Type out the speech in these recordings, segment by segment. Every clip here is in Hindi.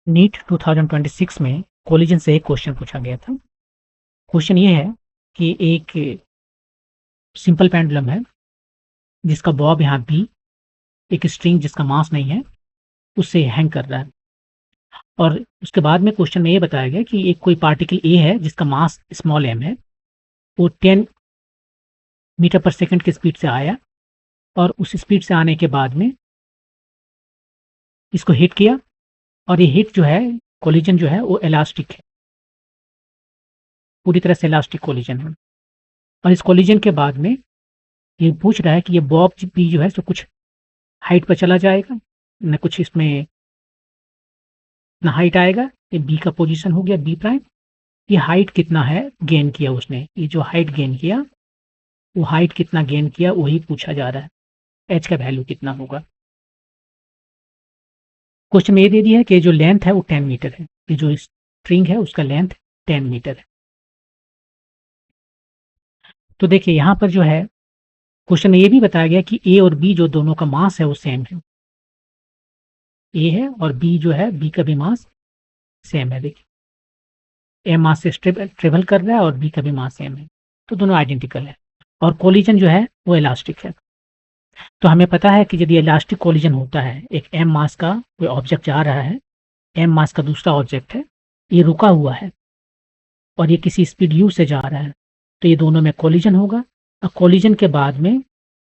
नीट 2026 में कोलिजन से एक क्वेश्चन पूछा गया था। क्वेश्चन ये है कि एक सिंपल पेंडुलम है जिसका बॉब यहाँ बी, एक स्ट्रिंग जिसका मास नहीं है उससे हैंग कर रहा है, और उसके बाद में क्वेश्चन में ये बताया गया कि एक कोई पार्टिकल ए है जिसका मास स्मॉल एम है, वो 10 मीटर पर सेकंड की स्पीड से आया और उस स्पीड से आने के बाद में इसको हिट किया, और ये हिट जो है, कोलिजन जो है वो इलास्टिक है, पूरी तरह से इलास्टिक कोलिजन है। और इस कोलिजन के बाद में ये पूछ रहा है कि ये बॉब बी जो है तो कुछ हाइट पर चला जाएगा, न कुछ इसमें ना हाइट आएगा। ये बी का पोजीशन हो गया बी प्राइम। ये हाइट कितना है गेन किया उसने, ये जो हाइट गेन किया वो हाइट कितना गेन किया वही पूछा जा रहा है, एच का वैल्यू कितना होगा। क्वेश्चन में ये दे दिया है कि जो लेंथ है वो 10 मीटर है, ये जो स्ट्रिंग है उसका लेंथ 10 मीटर है। तो देखिए यहाँ पर जो है क्वेश्चन में ये भी बताया गया कि ए और बी जो दोनों का मास है वो सेम है, ए है और बी जो है, बी का भी मास सेम है। देखिए ए मास से ट्रेवल कर रहा है और बी का भी मास सेम है, तो दोनों आइडेंटिकल है। और कोलिजन जो है वो इलास्टिक है। तो हमें पता है कि यदि इलास्टिक कोलिजन होता है, एक एम मास का कोई ऑब्जेक्ट जा रहा है, एम मास का दूसरा ऑब्जेक्ट है, ये रुका हुआ है और ये किसी स्पीड यू से जा रहा है, तो ये दोनों में कोलिजन होगा। और कोलिजन के बाद में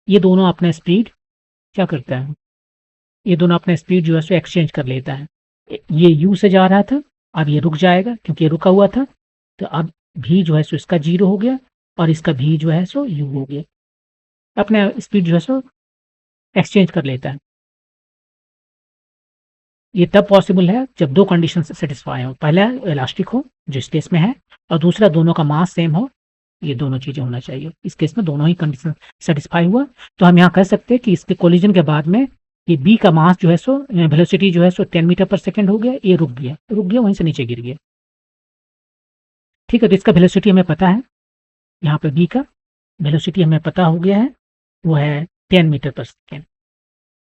ये दोनों अपना स्पीड क्या करता है, ये दोनों अपना स्पीड जो है सो एक्सचेंज कर लेता है। ये यू से जा रहा था, अब ये रुक जाएगा क्योंकि ये रुका हुआ था, तो अब भी जो है सो इसका 0 हो गया और इसका भी जो है सो यू हो गया, अपना स्पीड जो है सो एक्सचेंज कर लेता है। ये तब पॉसिबल है जब दो कंडीशन सेटिस्फाई हो, पहला इलास्टिक हो जो इस केस में है, और दूसरा दोनों का मास सेम हो। ये दोनों चीजें होना चाहिए, इस केस में दोनों ही कंडीशन सेटिस्फाई हुआ। तो हम यहाँ कह सकते हैं कि इसके कोलिजन के बाद में ये बी का मास जो है सो वेलोसिटी जो है सो 10 मीटर पर सेकंड हो गया, ये रुक गया वहीं से नीचे गिर गया। ठीक है, तो इसका वेलोसिटी हमें पता है, यहाँ पे बी का वेलोसिटी हमें पता हो गया है, वो है 10 मीटर पर सेकेंड।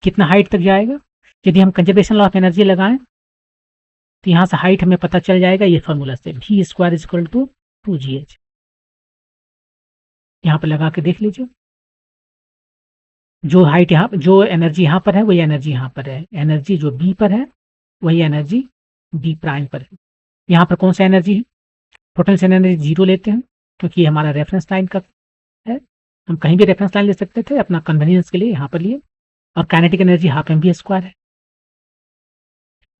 कितना हाइट तक जाएगा, यदि हम कंजर्वेशन लॉ ऑफ एनर्जी लगाएं तो यहाँ से हाइट हमें पता चल जाएगा ये फॉर्मूला से, v square is equal to 2gh। यहाँ पर लगा के देख लीजिए, जो हाइट यहाँ, जो एनर्जी यहाँ पर है वही एनर्जी यहाँ पर है, एनर्जी जो बी पर है वही एनर्जी बी प्राइम पर है। यहाँ पर कौन सा एनर्जी है, पोटेंशियल एनर्जी 0 लेते हैं क्योंकि ये हमारा रेफरेंस लाइन का है, हम कहीं भी रेफरेंस लाइन ले सकते थे अपना कन्वीनियंस के लिए, यहाँ पर लिए। और kinetic energy half M B square है,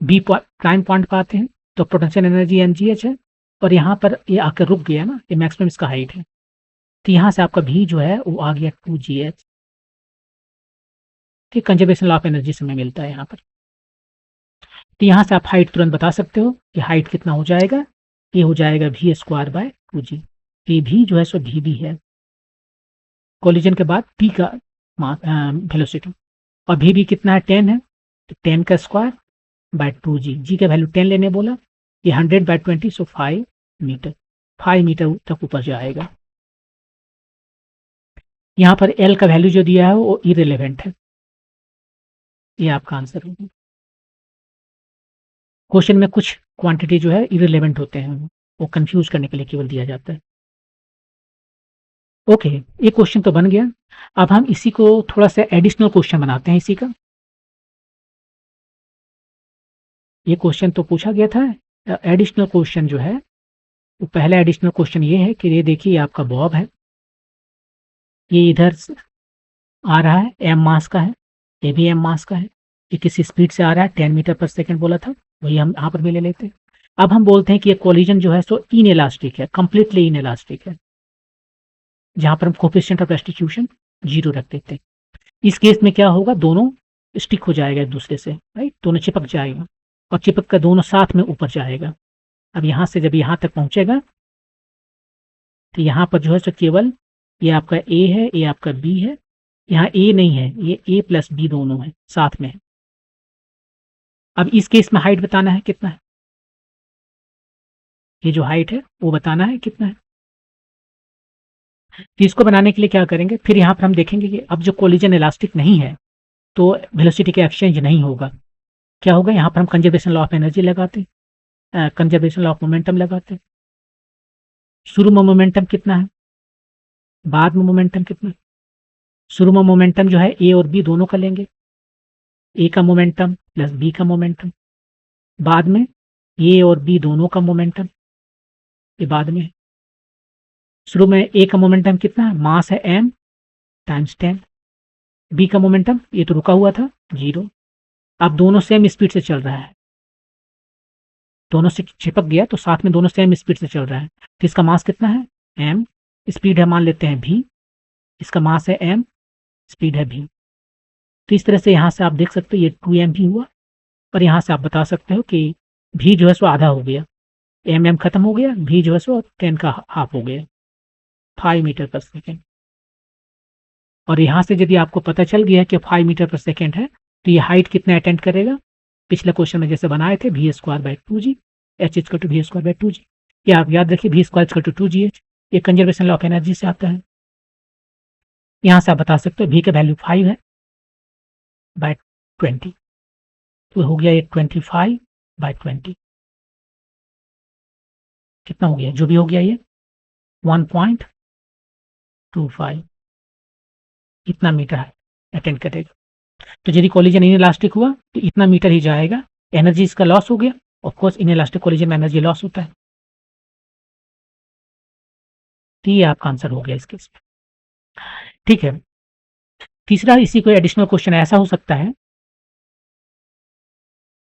बी प्राइम पॉइंट पर आते हैं तो पोटेंशियल एनर्जी mgh है, और यहाँ पर ये आकर रुक गया ना, ये मैक्सिमम इसका हाइट है, तो यहाँ से आपका भी जो है वो आ गया 2gh। ठीक, कंजर्वेशन लॉ ऑफ एनर्जी से हमें मिलता है यहाँ पर। तो यहाँ से आप हाइट तुरंत बता सकते हो कि हाइट कितना हो जाएगा, ये हो जाएगा v स्क्वायर बाय 2g। ये भी जो है सो भी भी है कोलिजन के बाद p का वेलोसिटी, और भी कितना है 10 है, तो 10 का स्क्वायर बाय 2g, जी का वैल्यू 10 लेने बोला, ये 100 बाय 20 सो 5 मीटर, 5 मीटर तक ऊपर जाएगा। यहाँ पर L का वैल्यू जो दिया है वो इरेलेवेंट है, ये आपका आंसर होगा। क्वेश्चन में कुछ क्वांटिटी जो है इरेलेवेंट होते हैं, वो कंफ्यूज करने के लिए केवल दिया जाता है। ओके, ये क्वेश्चन तो बन गया। अब हम इसी को थोड़ा सा एडिशनल क्वेश्चन बनाते हैं इसी का। ये क्वेश्चन तो पूछा गया था, एडिशनल क्वेश्चन जो है तो पहला एडिशनल क्वेश्चन ये है कि ये देखिए आपका बॉब है, ये इधर आ रहा है, एम मास का है, ये भी एम मास का है, ये किसी स्पीड से आ रहा है, 10 मीटर पर सेकंड बोला था, वही हम यहाँ पर भी ले लेते हैं। अब हम बोलते हैं कि ये कोलिजन जो है सो इन इलास्टिक है, कंप्लीटली इन इलास्टिक है, जहां पर हम कोफिशिएंट ऑफ रेस्टिट्यूशन 0 रख देते हैं। इस केस में क्या होगा, दोनों स्टिक हो जाएगा एक दूसरे से, राइट, दोनों चिपक जाएगा और चिपक कर दोनों साथ में ऊपर जाएगा। अब यहाँ से जब यहाँ तक पहुंचेगा तो यहाँ पर जो है सो केवल ये आपका ए है, ये आपका बी है, यहाँ ए नहीं है, ये ए प्लस बी दोनों है साथ में है। अब इस केस में हाइट बताना है कितना है, ये जो हाइट है वो बताना है कितना है। तो इसको बनाने के लिए क्या करेंगे, फिर यहाँ पर हम देखेंगे कि अब जो कोलिजन इलास्टिक नहीं है तो वेलोसिटी का एक्सचेंज नहीं होगा, क्या होगा, यहाँ पर हम कंजर्वेशन लॉ ऑफ एनर्जी लगाते, कंजर्वेशन लॉ ऑफ मोमेंटम लगाते। शुरू में मोमेंटम कितना है, बाद में मोमेंटम कितना है। शुरू में मोमेंटम जो है ए और बी दोनों का लेंगे, ए का मोमेंटम प्लस बी का मोमेंटम। बाद में ए और बी दोनों का मोमेंटम, ये बाद में। शुरू में ए का मोमेंटम कितना है, मास है m टाइम्स 10। बी का मोमेंटम, ये तो रुका हुआ था, 0। अब दोनों सेम स्पीड से चल रहा है, दोनों से चिपक गया तो साथ में दोनों सेम स्पीड से चल रहा है। तो इसका मास कितना है, m, स्पीड है मान लेते हैं v, इसका मास है m, स्पीड है v। तो इस तरह से यहाँ से आप देख सकते हो ये 2m भी हुआ, और यहाँ से आप बता सकते हो कि v जो है सो आधा हो गया, m खत्म हो गया, v जो है सो 10 का हाफ हो गया, 5 मीटर पर सेकेंड। और यहाँ से यदि आपको पता चल गया कि 5 मीटर पर सेकेंड है, तो ये हाइट कितना अटेंड करेगा, पिछले क्वेश्चन में जैसे बनाए थे v²/2g, h = v²/2g। ये आप याद रखिए, v² = 2gh, ये कंजर्वेशन लॉ ऑफ एनर्जी से आता है। यहाँ से आप बता सकते हो v का वैल्यू 5 है बाय 20, तो हो गया ये 25/20, कितना हो गया, जो भी हो गया ये 1.25, इतना मीटर अटेंड करेगा। तो यदि कोलिजन इनइलास्टिक हुआ तो इतना मीटर ही जाएगा, एनर्जी इसका लॉस हो गया। ऑफ कोर्स इनइलास्टिक कोलिजन में एनर्जी लॉस होता है। तो ये आपका आंसर हो गया इस केस में, ठीक है। तीसरा, इसी कोई एडिशनल क्वेश्चन ऐसा हो सकता है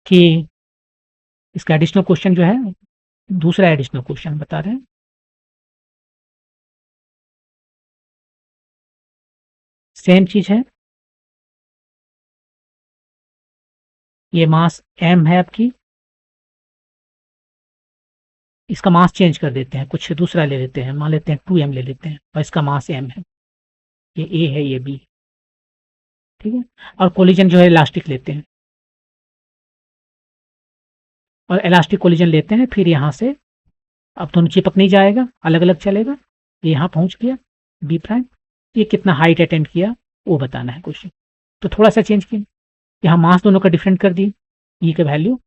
कि इसका एडिशनल क्वेश्चन जो है, दूसरा एडिशनल क्वेश्चन बता रहे हैं, सेम चीज है, ये मास m है आपकी, इसका मास चेंज कर देते हैं, कुछ दूसरा ले लेते हैं, मान लेते हैं 2m ले लेते हैं, और इसका मास m है, ये a है ये b, ठीक है। और कोलिजन जो है इलास्टिक लेते हैं, और इलास्टिक कोलिजन लेते हैं, फिर यहाँ से अब दोनों चिपक नहीं जाएगा, अलग अलग चलेगा, ये यहाँ पहुंच गया b', ये कितना हाइट अटेंड किया वो बताना है क्वेश्चन। तो थोड़ा सा चेंज किया, यहाँ मास दोनों का डिफरेंट कर दिए, ई का वैल्यू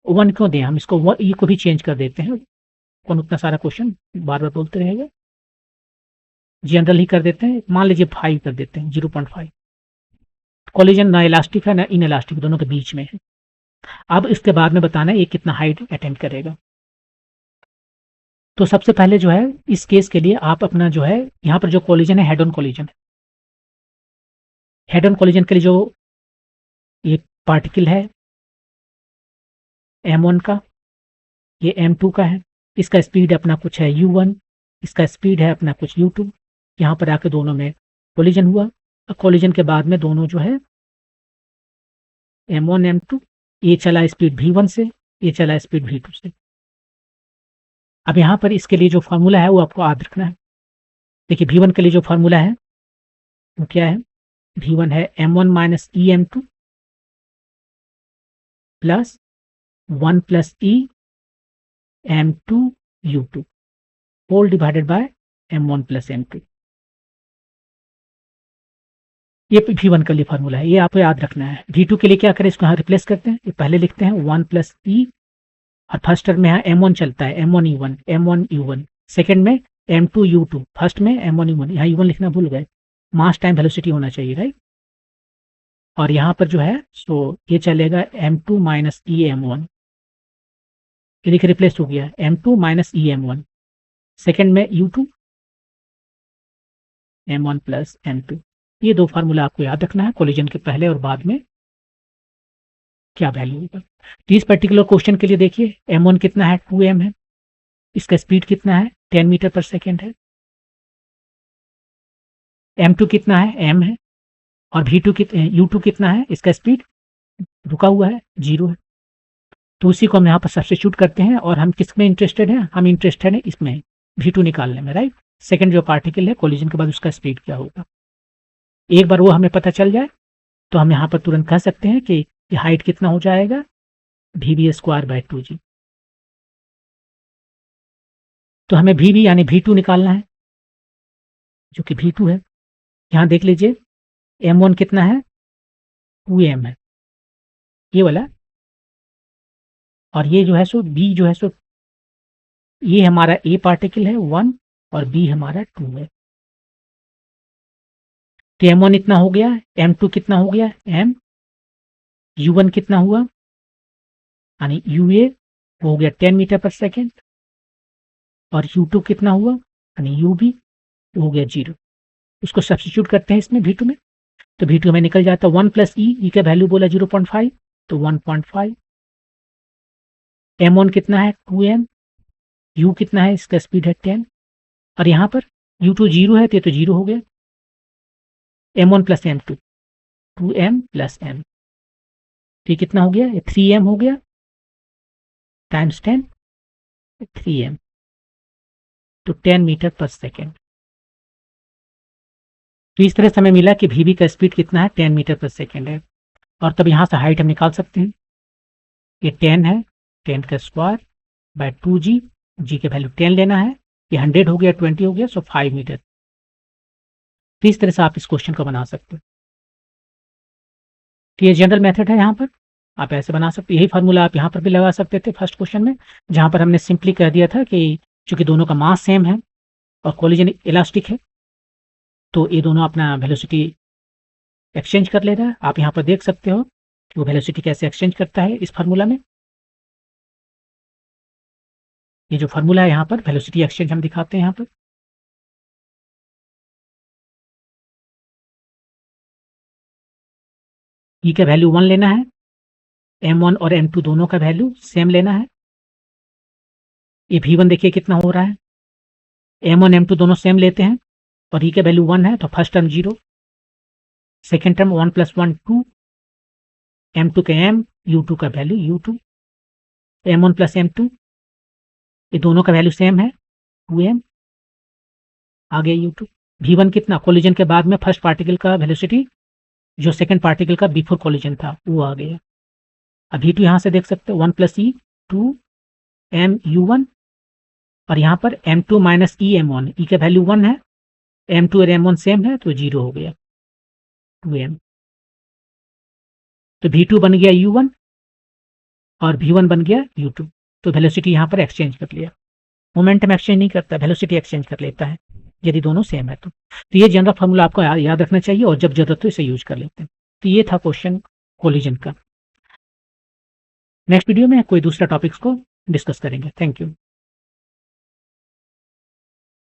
1 क्यों दें, हम इसको ई को भी चेंज कर देते हैं, कौन उतना सारा क्वेश्चन बार बार बोलते रहेगा, जनरल ही कर देते हैं, मान लीजिए 5 कर देते हैं, 0.5। कोलिजन ना इलास्टिक है ना इन इलास्टिक, दोनों के बीच में है। अब इसके बाद में बताना है ये कितना हाइट अटेंड करेगा। तो सबसे पहले जो है इस केस के लिए आप अपना जो है यहाँ पर जो कोलिजन है हेड ऑन कोलिजन है, हेड ऑन कोलिजन के लिए जो ये पार्टिकल है m1 का, ये m2 का है, इसका स्पीड अपना कुछ है u1, इसका स्पीड है अपना कुछ u2, यहाँ पर आके दोनों में कोलिजन हुआ। कोलिजन के बाद में दोनों जो है m1 m2, ये चला स्पीड v1 से, ये चला स्पीड v2 से। अब यहाँ पर इसके लिए जो फार्मूला है वो आपको याद रखना है। देखिए v1 के लिए जो फार्मूला है वो क्या है, v1 है m1 minus e m2 plus 1 plus e m2 u2 whole divided by m1 plus m2। ये v1 के लिए फार्मूला है, ये आपको याद रखना है। v2 के लिए क्या करें, इसको यहाँ रिप्लेस करते हैं, ये पहले लिखते हैं 1 प्लस ई, और फर्स्ट टर्म में यहाँ m1 चलता है, m1 u1, m1 u1, second में m2 u2, फर्स्ट में m1 u1, यहाँ u1 लिखना भूल गए, मास टाइम वेलोसिटी होना चाहिए, राइट। और यहाँ पर जो है सो ये चलेगा m2 माइनस ई m1, ये देखिए रिप्लेस हो गया m2 माइनस ई m1, सेकेंड में u2 m1 प्लस m2। ये दो फार्मूला आपको याद रखना है, कोलिजन के पहले और बाद में क्या वैल्यू होगा। तो इस पर्टिकुलर क्वेश्चन के लिए देखिए m1 कितना है, 2m है, इसका स्पीड कितना है, 10 मीटर पर सेकेंड है, m2 कितना है, m है, और u2 कितना है, इसका स्पीड रुका हुआ है, 0 है। तो उसी को हम यहाँ पर सब्स्टिट्यूट करते हैं, और हम किस में इंटरेस्टेड हैं, हम इंटरेस्टेड हैं इसमें v2 निकालने में, राइट। सेकेंड जो पार्टिकल है कोलिजन के बाद उसका स्पीड क्या होगा, एक बार वो हमें पता चल जाए तो हम यहाँ पर तुरंत कह सकते हैं कि ये हाइट कितना हो जाएगा, v²/2g। तो हमें v यानी v2 निकालना है, जो कि v2 है। यहाँ देख लीजिए m1 कितना है, 2m है, ये वाला और ये जो है सो बी जो है सो, ये हमारा ए पार्टिकल है 1 और बी हमारा 2 है। तो m1 इतना हो गया, m2 कितना हो गया, u1 कितना हुआ, यानी ua हो गया 10 मीटर पर सेकेंड, और u2 कितना हुआ, यानी ub हो गया 0। उसको सब्स्टिट्यूट करते हैं इसमें v2 में, तो v2 में निकल जाता है 1 प्लस ई का वैल्यू बोला 0.5, तो 1.5। m1 कितना है 2m, u कितना है, इसका स्पीड है 10, और यहाँ पर u2 0 है तो ये तो 0 हो गया, m1 plus m2 2m plus m, तो कितना हो गया, ये 3m हो गया, टाइम्स 10 3m, तो 10 मीटर पर सेकेंड। तो इस तरह से हमें मिला कि वीबी का स्पीड कितना है, 10 मीटर पर सेकेंड है। और तब यहाँ से हाइट हम निकाल सकते हैं, ये 10 है, 10 का स्क्वायर बाय 2g, जी के वैल्यू 10 लेना है, ये 100 हो गया, 20 हो गया, सो 5 मीटर। तो इस तरह से आप इस क्वेश्चन को बना सकते हो। तो ये जनरल मेथड है, यहाँ पर आप ऐसे बना सकते, यही फार्मूला आप यहाँ पर भी लगा सकते थे फर्स्ट क्वेश्चन में, जहाँ पर हमने सिंपली कह दिया था कि चूंकि दोनों का मास सेम है और कोलिजन इलास्टिक है, तो ये दोनों अपना वेलोसिटी एक्सचेंज कर ले रहा है। आप यहाँ पर देख सकते हो कि वो वेलोसिटी कैसे एक्सचेंज करता है इस फार्मूला में। ये जो फार्मूला है यहाँ पर वेलोसिटी एक्सचेंज हम दिखाते हैं यहाँ पर। ई का वैल्यू 1 लेना है, m1 और m2 दोनों का वैल्यू सेम लेना है। ये v1 देखिए कितना हो रहा है, m1 m2 दोनों सेम लेते हैं और ई का वैल्यू 1 है, तो first term 0, second term 1 + 1 2, m2 का m, u2 का वैल्यू u2, m1 + m2, ये दोनों का वैल्यू सेम है 2m, आ गया u2। v1 कितना, कोलिजन के बाद में फर्स्ट पार्टिकल का वेलोसिटी जो सेकेंड पार्टिकल का बिफोर कोलिजन था वो आ गया। अब v2 यहाँ से देख सकते हो 1 + e 2 m u1, और यहाँ पर m2 - e m1, e का वैल्यू 1 है, m2 और m1 सेम है तो 0 हो गया 2m। तो v2 बन गया u1 और v1 बन गया u2। तो वेलोसिटी यहाँ पर एक्सचेंज कर लिया, मोमेंटम एक्सचेंज नहीं करता, वेलोसिटी एक्सचेंज कर लेता है यदि दोनों सेम है तो। ये जनरल फार्मूला आपको याद रखना चाहिए और जब जरूरत हो इसे यूज कर लेते हैं। तो ये था क्वेश्चन कोलिजन का। नेक्स्ट वीडियो में कोई दूसरा टॉपिक्स को डिस्कस करेंगे। Thank you.